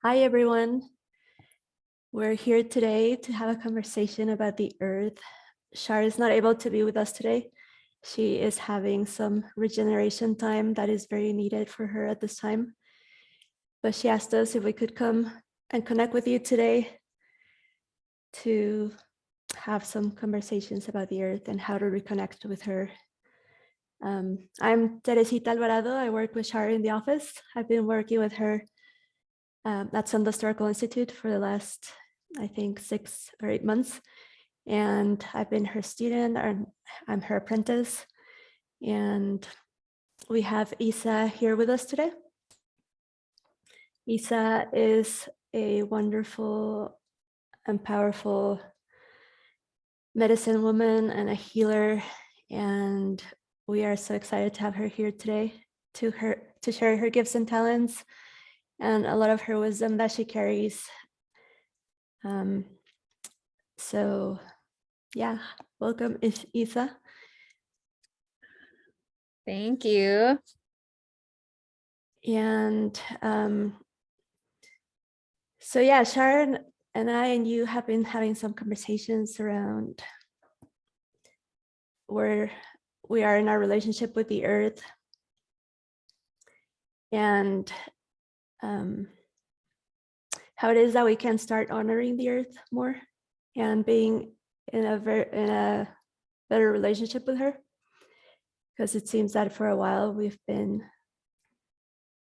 Hi, everyone. We're here today to have a conversation about the earth. Char is not able to be with us today. She is having some regeneration time that is very needed for her at this time. But she asked us if we could come and connect with you today to have some conversations about the earth and how to reconnect with her. I'm Teresita Alvarado. I work with Char in the office. I've been working with her at Sundust Institute for the last, I think, 6 or 8 months. And I've been her student, and I'm her apprentice. And we have Isa here with us today. Isa is a wonderful and powerful medicine woman and a healer. And we are so excited to have her here today to share her gifts and talents and a lot of her wisdom that she carries. So yeah, welcome, Isa. Thank you. And so yeah, Sharon and I and you have been having some conversations around where we are in our relationship with the earth, and how it is that we can start honoring the earth more and being in a better relationship with her, because it seems that for a while we've been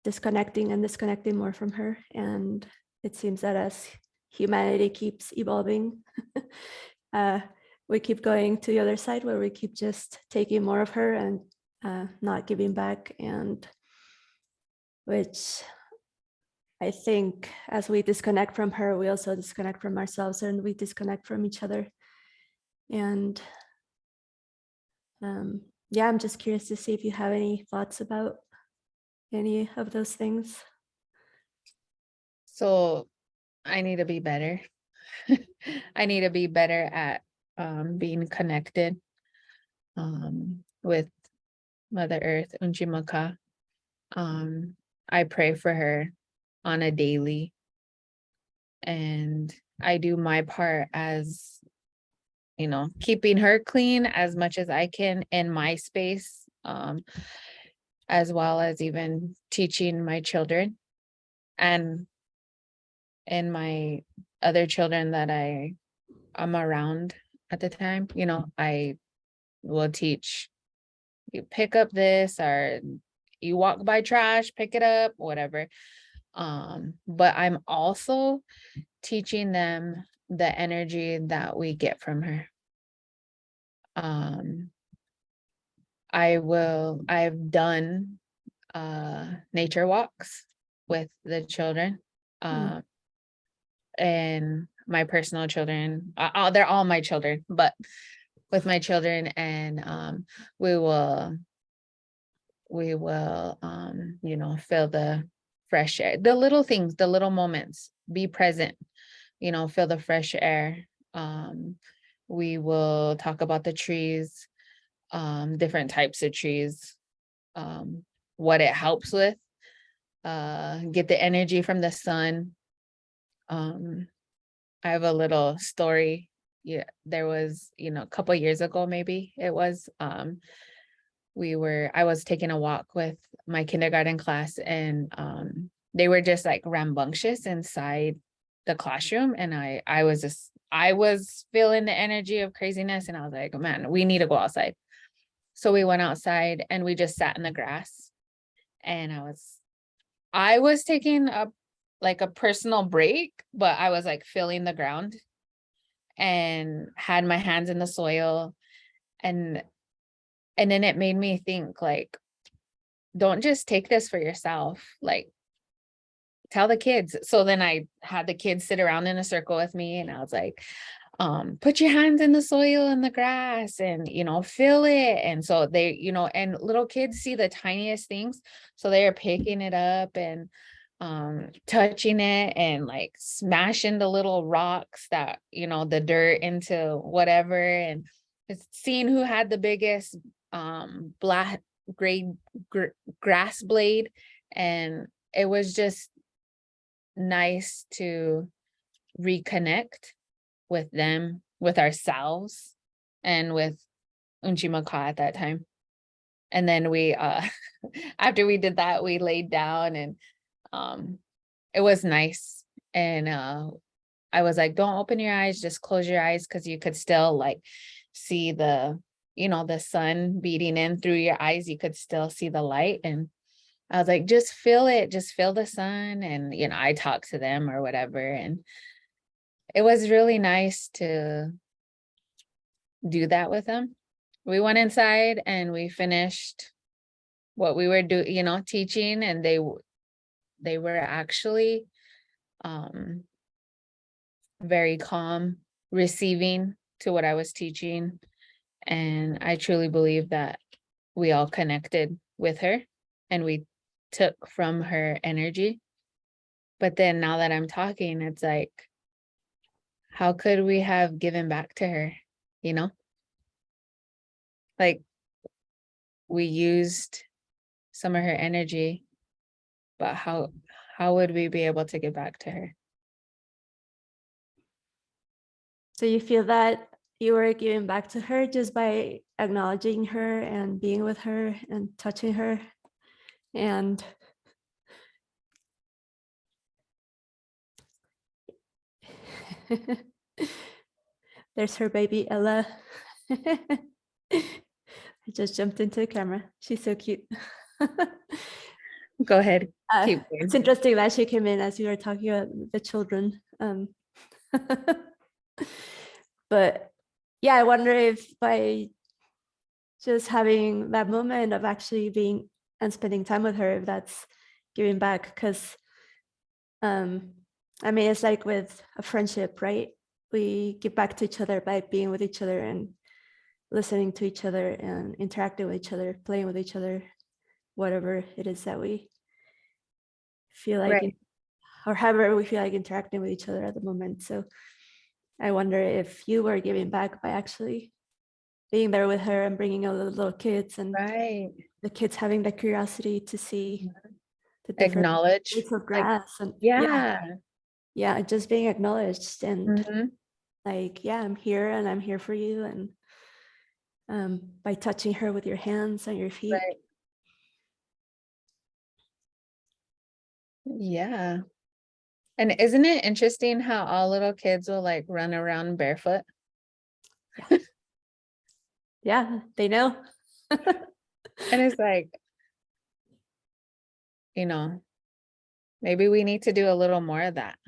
disconnecting more from her, and it seems that as humanity keeps evolving, we keep going to the other side where we keep just taking more of her and not giving back, and which I think as we disconnect from her, we also disconnect from ourselves and we disconnect from each other. And yeah, I'm just curious to see if you have any thoughts about any of those things. So I need to be better. I need to be better at being connected with Mother Earth, Unchimaka. I pray for her on a daily, and I do my part as, keeping her clean as much as I can in my space, as well as even teaching my children and my other children that I'm around at the time. I will teach, you pick up this, or you walk by trash, pick it up, whatever. But I'm also teaching them the energy that we get from her. I've done nature walks with the children, and my personal children. They're all my children, but with my children, and we will feel the fresh air, the little things, the little moments, be present, feel the fresh air. We will talk about the trees, different types of trees, what it helps with, get the energy from the sun. I have a little story. Yeah, there was, a couple years ago, maybe it was, I was taking a walk with my kindergarten class, and they were just like rambunctious inside the classroom. And I was feeling the energy of craziness, and I was like, man, we need to go outside. So we went outside and we just sat in the grass, and I was taking a personal break, but I was like feeling the ground and had my hands in the soil. And then it made me think, like, don't just take this for yourself, like, tell the kids. So then I had the kids sit around in a circle with me, and I was like, put your hands in the soil and the grass, and feel it. And so they, and little kids see the tiniest things, so they are picking it up and touching it and like smashing the little rocks, that the dirt, into whatever, and seeing who had the biggest black gray grass blade. And it was just nice to reconnect with them, with ourselves, and with Unchimaka at that time. And then we after we did that, we laid down, and it was nice. And I was like, don't open your eyes, just close your eyes, because you could still like see the, the sun beating in through your eyes. You could still see the light. And I was like, just feel it, just feel the sun. And I talked to them or whatever. And it was really nice to do that with them. We went inside and we finished what we were doing, teaching, and they were actually very calm, receiving to what I was teaching. And I truly believe that we all connected with her and we took from her energy. But then now that I'm talking, it's like, how could we have given back to her? Like, we used some of her energy, but how would we be able to give back to her? So you feel that you were giving back to her just by acknowledging her and being with her and touching her. And there's her baby Ella. I just jumped into the camera. She's so cute. Go ahead. Keep It's going. interesting that she came in as you were talking about the children. But yeah, I wonder if by just having that moment of actually being and spending time with her, if that's giving back. Because I mean, it's like with a friendship, right? We give back to each other by being with each other and listening to each other and interacting with each other, playing with each other, whatever it is that we feel like, Right. or however we feel like interacting with each other at the moment. So I wonder if you were giving back by actually being there with her and bringing all the little kids and Right. the kids having the curiosity to see the different Acknowledge. blades of Like, grass and yeah. just being acknowledged and Mhm. like, yeah, I'm here and I'm here for you. And by touching her with your hands and your feet. Right. Yeah. And isn't it interesting how all little kids will like run around barefoot? Yeah, they know. And it's like, maybe we need to do a little more of that,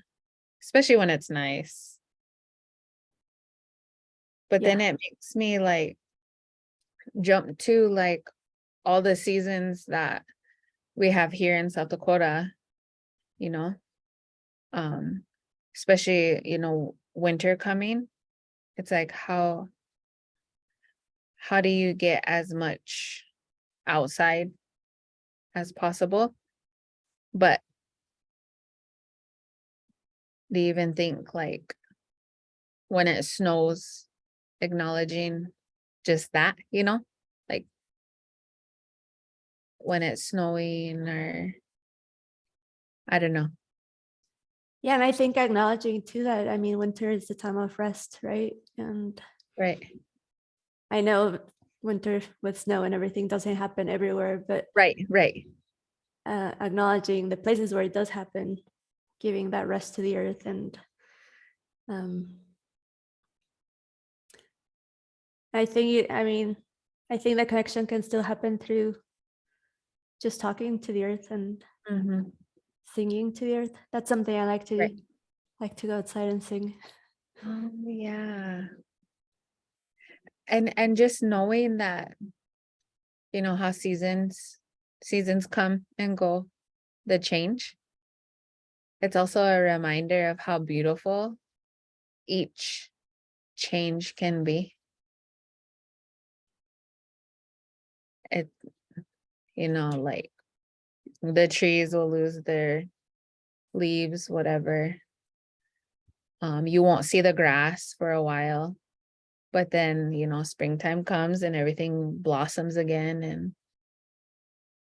especially when it's nice. But then Yeah. it makes me like jump to like all the seasons that we have here in South Dakota, you know, um, especially, winter coming. It's like, how do you get as much outside as possible? But do you even think like when it snows, acknowledging just that, like when it's snowing, or I don't know. Yeah, and I think acknowledging too that, I mean, winter is the time of rest, right? And Right. I know winter with snow and everything doesn't happen everywhere, but Right. acknowledging the places where it does happen, giving that rest to the earth. And I think, I think the connection can still happen through just talking to the earth and Mm-hmm. singing to the earth. That's something I like to Right. do. Like to go outside and sing. Oh, yeah. And just knowing that, how seasons come and go, the change. It's also a reminder of how beautiful each change can be. It, like the trees will lose their leaves, whatever. You won't see the grass for a while, but then, springtime comes and everything blossoms again. And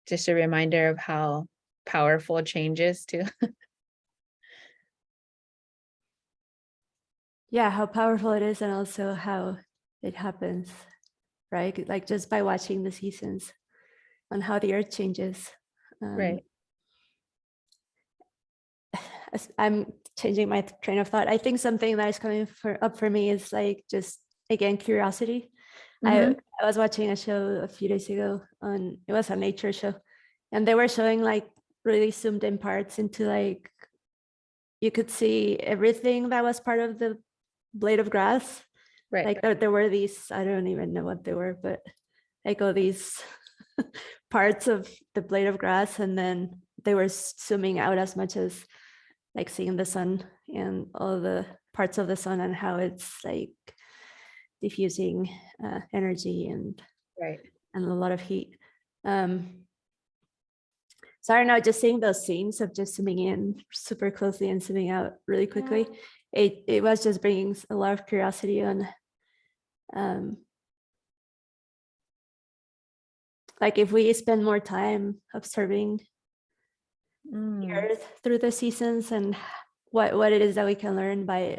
just a reminder of how powerful change is too. yeah, how powerful it is and also how it happens, right? Like just by watching the seasons on how the earth changes. Right. I'm changing my train of thought. I think something that is coming up for me is like just again curiosity. Mm-hmm. I was watching a show a few days ago on, it was a nature show, and they were showing like really zoomed in parts into like you could see everything that was part of the blade of grass. Right. Like there were these, I don't even know what they were, but like all these parts of the blade of grass, and then they were zooming out as much as like seeing the sun and all the parts of the sun and how it's like diffusing energy Right. and a lot of heat. So I don't know, just seeing those scenes of just zooming in super closely and zooming out really quickly, it was just bringing a lot of curiosity on like if we spend more time observing the Mm. earth through the seasons and what it is that we can learn by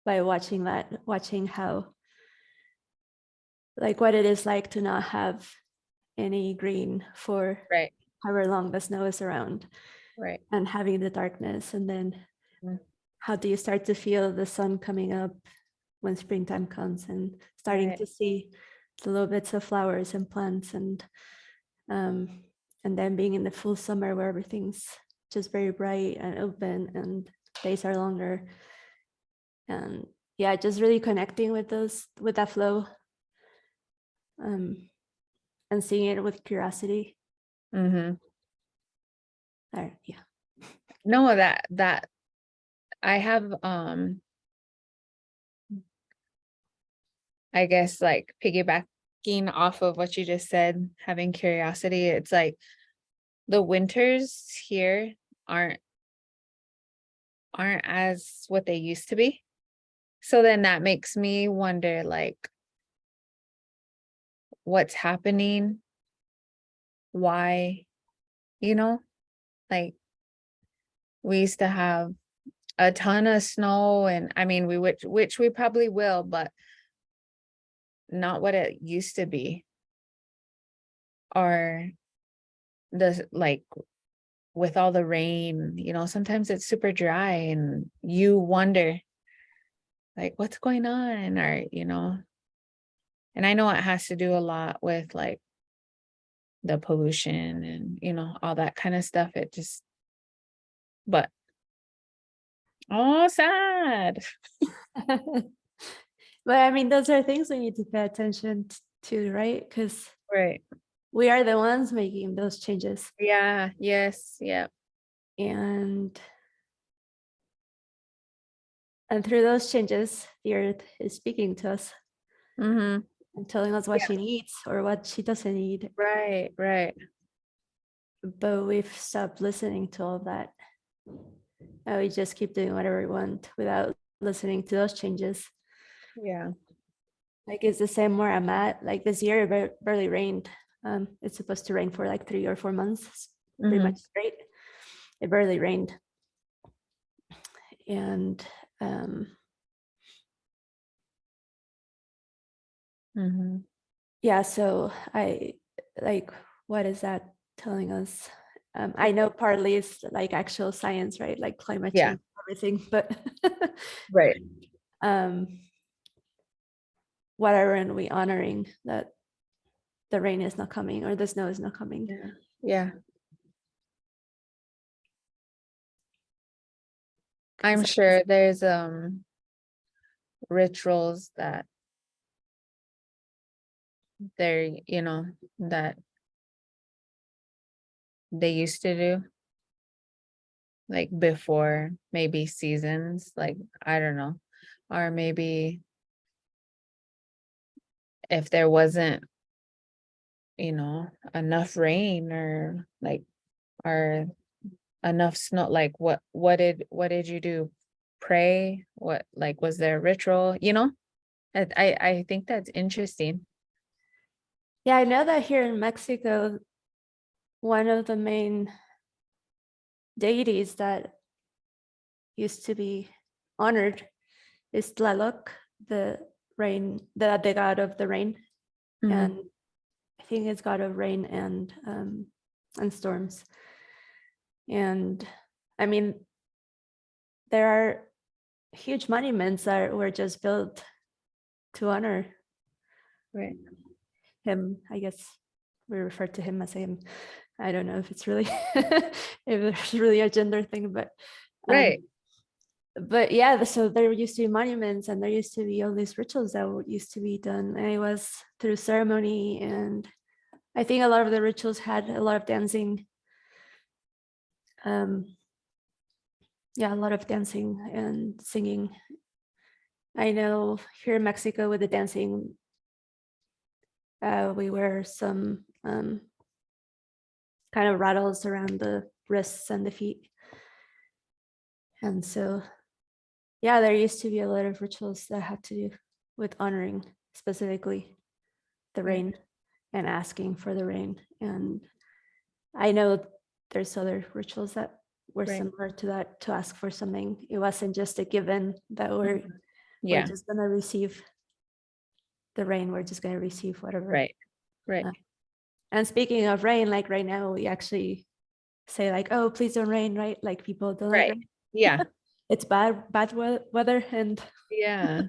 watching that, watching how like what it is like to not have any green for Right. however long the snow is around Right. and having the darkness, and then Mm. how do you start to feel the sun coming up when springtime comes and starting Right. to see the little bits of flowers and plants, um, and then being in the full summer where everything's just very bright and open and days are longer, and yeah, just really connecting with that flow, um, and seeing it with curiosity. Mm-hmm. Yeah. No, that I have I guess like piggybacking off of what you just said, having curiosity, it's like the winters here aren't as what they used to be. So then that makes me wonder like what's happening, why, you know, like we used to have a ton of snow, and I mean we which we probably will, but not what it used to be. Or the like with all the rain, sometimes it's super dry and you wonder like what's going on, or and I know it has to do a lot with like the pollution and all that kind of stuff. It just, but oh, sad. But I mean, those are things we need to pay attention to, right? Because Right. we are the ones making those changes. Yeah. Yes. Yeah. And through those changes, the earth is speaking to us Mm-hmm. and telling us what Yeah. she needs or what she doesn't need. Right. Right. But we've stopped listening to all of that. And we just keep doing whatever we want without listening to those changes. Yeah. Like it's the same where I'm at. Like this year, it barely rained. It's supposed to rain for like 3 or 4 months, pretty Mm-hmm. much straight. It barely rained. And Mm-hmm. yeah, so I like, what is that telling us? I know partly it's like actual science, right? Like climate Yeah. change, everything, but Right. um, what aren't we honoring that the rain is not coming or the snow is not coming? Yeah. Yeah. I'm sure there's rituals that they're that they used to do like before maybe seasons, like I don't know, or maybe if there wasn't enough rain or like or enough snow, like what did you do? Pray? What, like, was there a ritual? I think that's interesting. Yeah, I know that here in Mexico, one of the main deities that used to be honored is Tlaloc, the rain, the god of the rain, Mhm. and I think it's god of rain and storms. And I mean, there are huge monuments that were just built to honor Right. him. I guess we refer to him as him. I don't know if it's really if there's really a gender thing, but Right. yeah, so there used to be monuments and there used to be all these rituals that used to be done, and it was through ceremony, and I think a lot of the rituals had a lot of dancing. Yeah, a lot of dancing and singing. I know here in Mexico with the dancing, we wear some kind of rattles around the wrists and the feet. And so, yeah, there used to be a lot of rituals that had to do with honoring specifically the Right. rain and asking for the rain. And I know there's other rituals that were Right. similar to that, to ask for something. It wasn't just a given that we're Yeah. just going to receive the rain. We're just going to receive whatever. Right. Right. And speaking of rain, like right now, we actually say like, oh, please don't rain, right? Like people don't like Right. rain. Yeah. It's bad weather. And Yeah.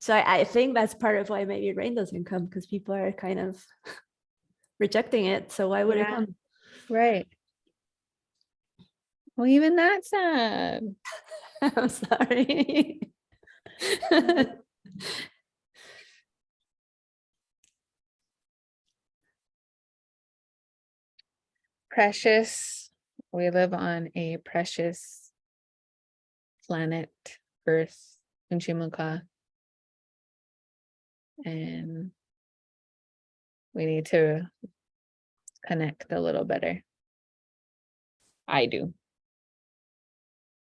so I think that's part of why maybe rain doesn't come, because people are kind of rejecting it. So why would it Yeah. come? Right. Well, even that's sad. I'm sorry. Precious. We live on a precious planet, Earth, Unchimuka. And we need to connect a little better. I do.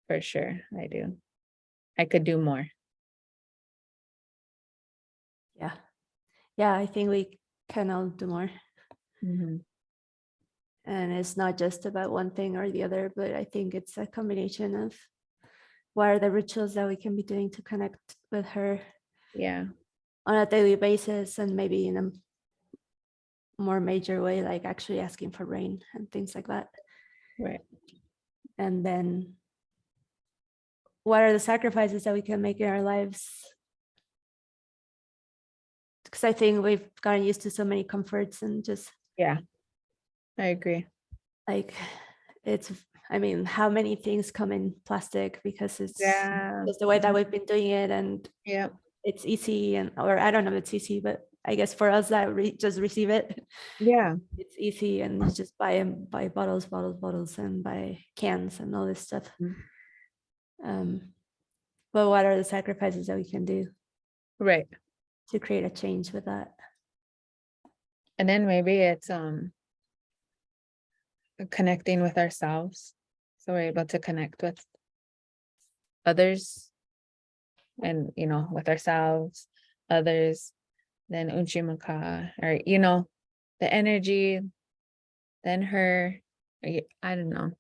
For sure. I do. I could do more. Yeah. Yeah, I think we can all do more. Mhm. And it's not just about one thing or the other, but I think it's a combination of what are the rituals that we can be doing to connect with her Yeah. on a daily basis, and maybe in a more major way, like actually asking for rain and things like that. Right. And then what are the sacrifices that we can make in our lives? Because I think we've gotten used to so many comforts and just Yeah. I agree. like it's, I mean, how many things come in plastic because it's Yeah. just the way that we've been doing it, and Yeah. it's easy, and or I don't know if it's easy, but I guess for us that just receive it, Yeah. it's easy, and you just buy bottles and buy cans and all this stuff. Mhm. But what are the sacrifices that we can do Right. to create a change with that? And then maybe it's connecting with ourselves. So we're able to connect with others and with ourselves, others, then Unchimaka, or the energy, then her. I don't know.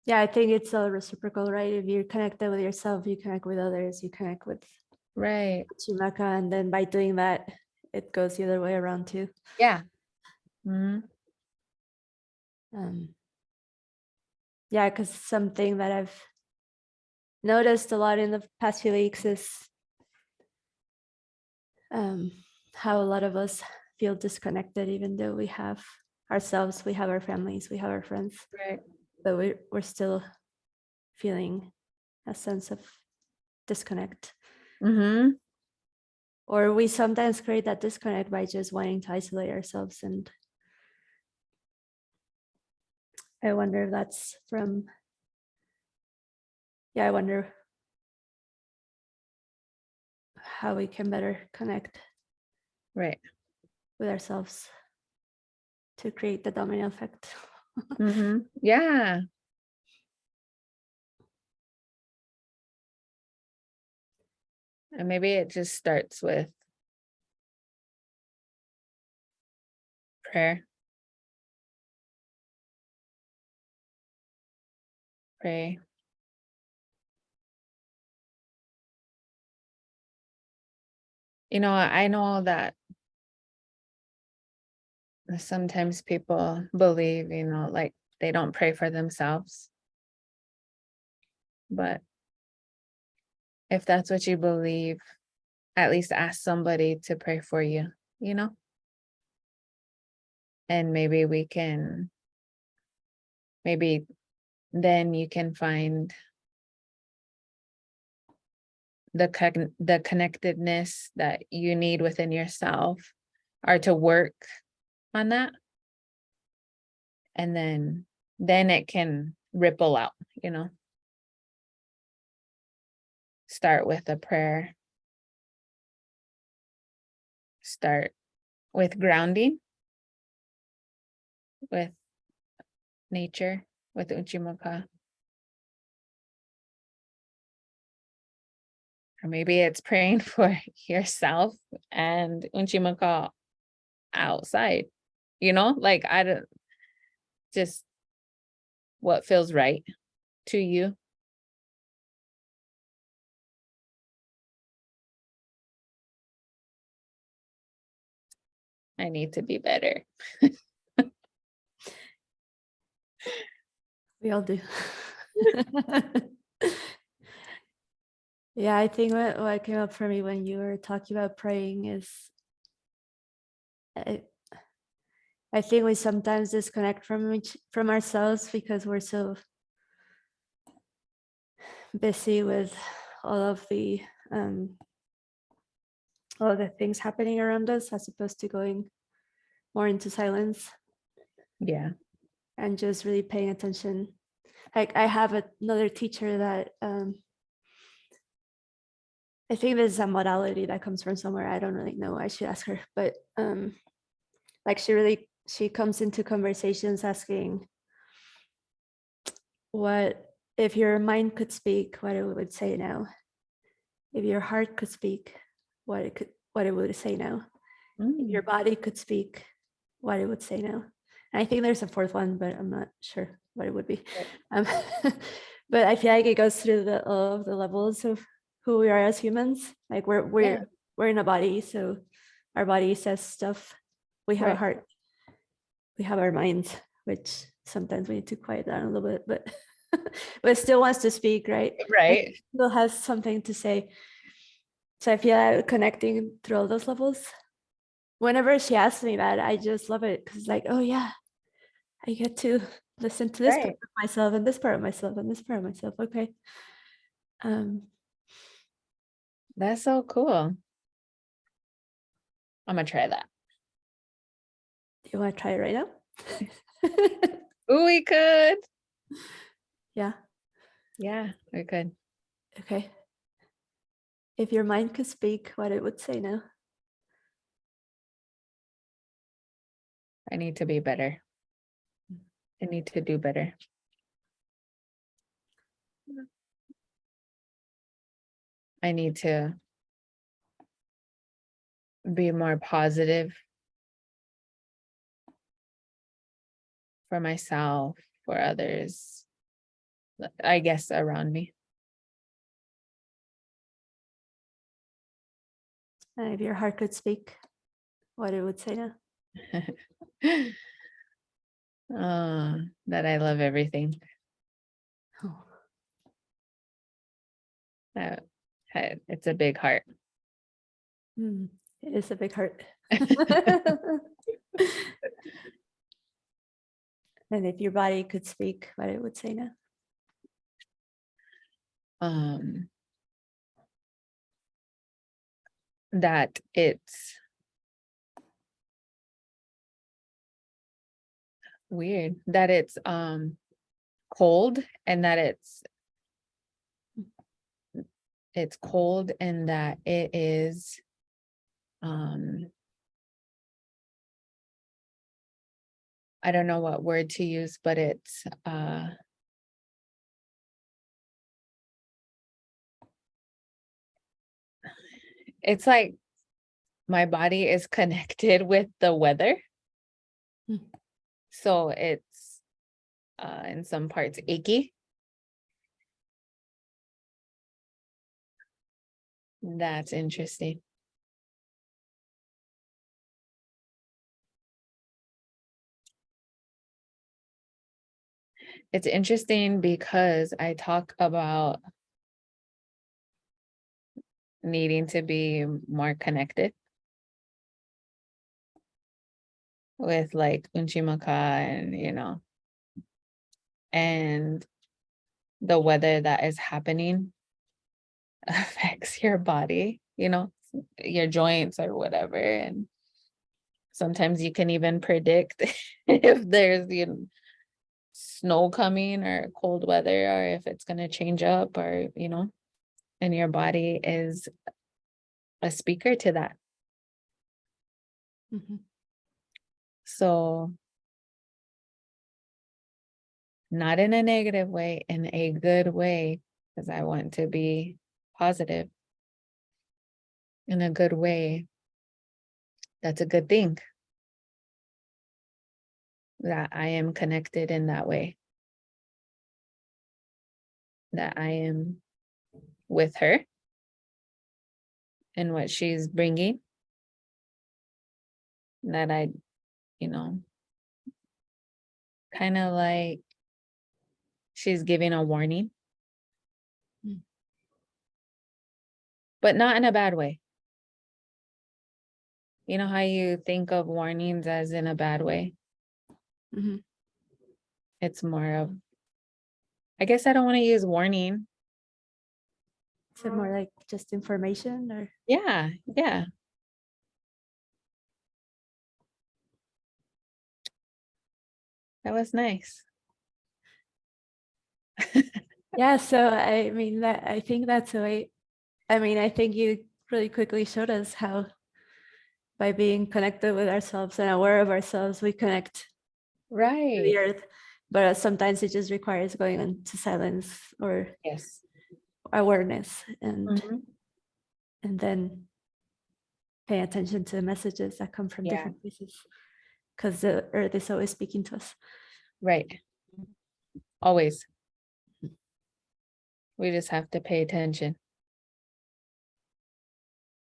Yeah, I think it's all reciprocal, right? If you're connected with yourself, you connect with others, you connect with Right. Chimaka, and then by doing that, it goes the other way around too. Yeah. Mhm. Yeah, because something that I've noticed a lot in the past few weeks is how a lot of us feel disconnected, even though we have ourselves, we have our families, we have our friends, Right. but we're still feeling a sense of disconnect. Mm-hmm. Or we sometimes create that disconnect by just wanting to isolate ourselves. And I wonder if that's from, I wonder how we can better connect Right. with ourselves to create the domino effect. Mm-hmm. Yeah. And maybe it just starts with prayer. pray. I know that sometimes people believe, like they don't pray for themselves. But if that's what you believe, at least ask somebody to pray for you, and maybe then you can find the connectedness that you need within yourself, or to work on that. And then it can ripple out, start with a prayer, start with grounding with nature, with Uchimaka. Or maybe it's praying for yourself and Uchimaka outside, like I don't, just what feels right to you. I need to be better. We all do. Yeah, I think what came up for me when you were talking about praying is I think we sometimes disconnect from ourselves because we're so busy with all of the things happening around us, as opposed to going more into silence. Yeah. And just really paying attention. Like I have another teacher that I think this is a modality that comes from somewhere. I don't really know. I should ask her. But like she comes into conversations asking, what if your mind could speak, what it would say now? If your heart could speak, what it would say now? If your body could speak, what it would say now? And I think there's a fourth one, but I'm not sure what it would be. But I feel like it goes through all of the levels of who we are as humans. Like we're in a body, so our body says stuff. We have a heart. We have our minds, which sometimes we need to quiet down a little bit, but but it still wants to speak, right? Right. It still has something to say. So I feel like connecting through all those levels. Whenever she asks me that, I just love it because, like, oh yeah, I get to listen to this part of myself and this part of myself and this part of myself. Okay. That's so cool. I'm gonna try that. Do you want to try it right now? Oh, we could. Yeah. Yeah, we could. Okay. If your mind could speak, what it would say now? I need to be better. I need to do better. I need to be more positive for myself, for others, I guess, around me. And if your heart could speak, what it would say now? That I love everything. Oh. It's a big heart. It is a big heart. And if your body could speak, what it would say now? That it's weird that it's cold, and that it's cold, and that it is I don't know what word to use, but it's like my body is connected with the weather. So it's in some parts achy, That's interesting. It's interesting because I talk about needing to be more connected with like Unchimaka and and the weather that is happening affects your body, your joints or whatever. And sometimes you can even predict if there's snow coming or cold weather, or if it's going to change up, or and your body is a speaker to that. Mhm. So not in a negative way, in a good way, because I want to be positive in a good way. That's a good thing that I am connected in that way, that I am with her and what she's bringing, that I, kind of like she's giving a warning, Mm. but not in a bad way. You know how you think of warnings as in a bad way? Mhm. It's more of, I guess I don't want to use warning. Is it more like just information or? Yeah, yeah. That was nice. Yeah, so I mean that I think that's a way. I mean, I think you really quickly showed us how by being connected with ourselves and aware of ourselves, we connect to Right. the earth. But sometimes it just requires going into silence or Yes. awareness and Mhm. then pay attention to the messages that come from Yeah, different places because the earth is always speaking to us. right. Always. We just have to pay attention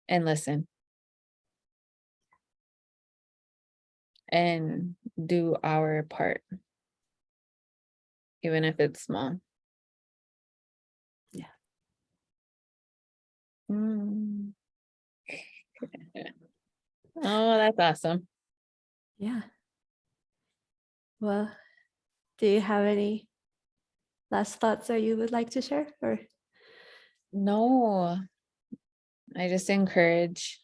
and listen and do our part, even if it's small. Yeah. Mm. Oh, that's awesome. Yeah. Well, do you have any last thoughts that you would like to share? Or No, I just encourage,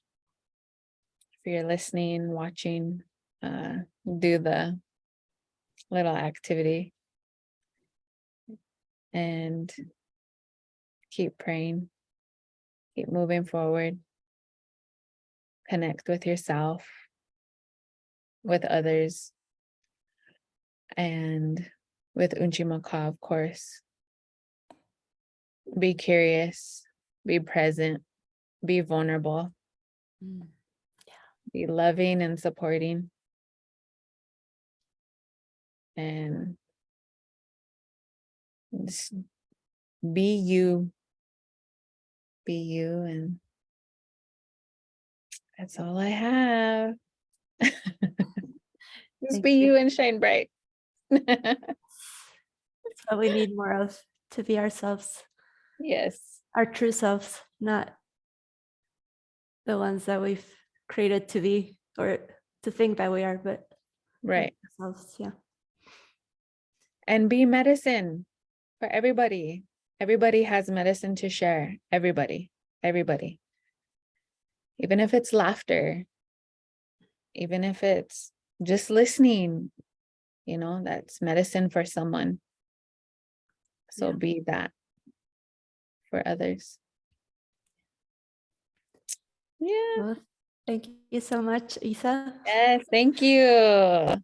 if you're listening, watching, do the little activity and keep praying, keep moving forward, connect with yourself, with others, and with Unchimaka, of course. Be curious, be present, be vulnerable, Mm. be loving and supporting, and just be you, and that's all I have. Just Thank be you. you and shine bright. That's what we need more of, to be ourselves, Yes, our true selves, not the ones that we've created to be or to think that we are, but right. ourselves. Yeah. And be medicine for everybody. Everybody has medicine to share. Everybody. Even if it's laughter, even if it's just listening, that's medicine for someone. So Yeah. be that for others. Yeah. Well, thank you so much, Isa. Yes. Thank you.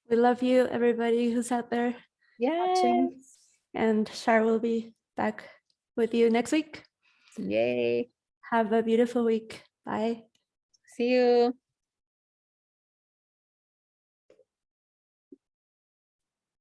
We love you, everybody who's out there watching. Yes. And Char will be back with you next week. Yay. Have a beautiful week. Bye. See you.